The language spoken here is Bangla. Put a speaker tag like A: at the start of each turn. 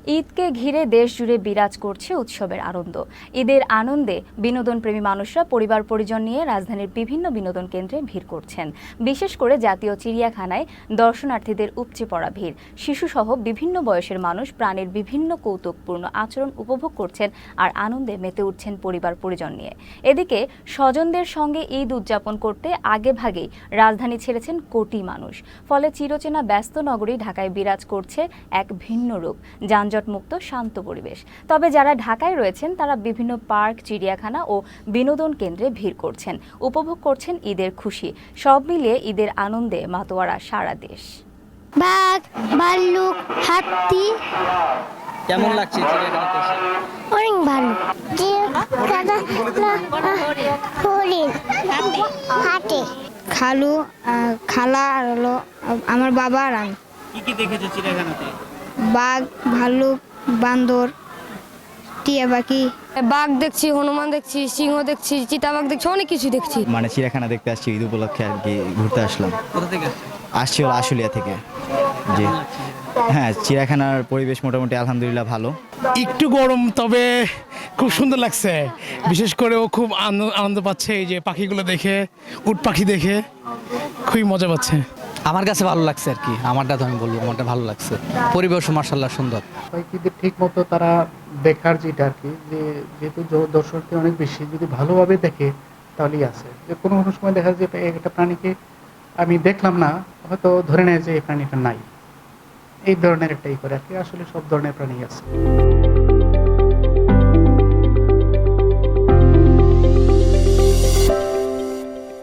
A: ঈদকে ঘিরে দেশ জুড়ে বিরাজ করছে উৎসবের আনন্দ। ঈদের আনন্দে বিনোদনপ্রেমী মানুষরা পরিবার পরিজন নিয়ে রাজধানীর বিভিন্ন বিনোদন কেন্দ্রে ভিড় করছেন। বিশেষ করে জাতীয় চিড়িয়াখানায় দর্শনার্থীদের উপচে পড়া ভিড়। শিশুসহ বিভিন্ন বয়সের মানুষ প্রাণীর বিভিন্ন কৌতুকপূর্ণ আচরণ উপভোগ করছেন আর আনন্দে মেতে উঠছেন পরিবার পরিজন নিয়ে। এদিকে স্বজনদের সঙ্গে ঈদ উদযাপন করতে আগেভাগেই রাজধানী ছেড়েছেন কোটি মানুষ। ফলে চিরচেনা ব্যস্ত নগরী ঢাকায় বিরাজ করছে এক ভিন্ন রূপ, যানজটমুক্ত শান্ত পরিবেশ। তবে যারা ঢাকায় রয়েছেন তারা বিভিন্ন পার্ক, চিড়িয়াখানা ও বিনোদন কেন্দ্রে ভিড় করছেন, উপভোগ করছেন ঈদের খুশি। সব মিলিয়ে ঈদের আনন্দে মাতোয়ারা সারা দেশ।
B: বাঘ, ভাল্লুক, হাতি।
C: কেমন লাগছে চিড়িয়াখানাতে এসে?
B: অনেক ভালো। হরিণ, হাতি, খালু, খালা আর হলো আমার বাবা আর আমি।
C: কি কি দেখেছো চিড়িয়াখানাতে?
B: বাঘ, ভাল্লুক, বান্দর, টিয়া পাখি।
D: বাঘ দেখছি, হনুমান দেখছি, সিংহ দেখছি, চিতাবাঘ দেখছি, অনেক কিছু দেখছি।
E: মানে চিড়িয়াখানা দেখতে আসছি ঈদ উপলক্ষে আর কি, ঘুরতে আসলাম।
C: কোথা থেকে আসছো?
E: আসছি হলো আশুলিয়া থেকে। জি হ্যাঁ, চিড়িয়াখানার পরিবেশ মোটামুটি আলহামদুলিল্লাহ ভালো।
F: একটু গরম, তবে খুব সুন্দর লাগছে। বিশেষ করে ও খুব আনন্দ পাচ্ছে এই যে পাখিগুলো দেখে, উট পাখি দেখে খুবই মজা পাচ্ছে।
G: আমার কাছে ভালো লাগছে আর কি, আমারটা তো আমি বলবো আমারটা ভালো লাগছে। পরিবেশ মাশাআল্লাহ সুন্দর।
H: ঠিক মতো তারা দেখার যেটা আর কি, যে যেহেতু দর্শকদের অনেক বেশি, যদি ভালোভাবে দেখে তাহলেই আছে। যে কোনো কোনো সময় দেখা যায় একটা প্রাণীকে আমি দেখলাম না, হয়তো ধরে নেয় যে এই প্রাণীটা নাই, এই ধরনের একটা করে আর কি। আসলে সব ধরনের প্রাণী আছে।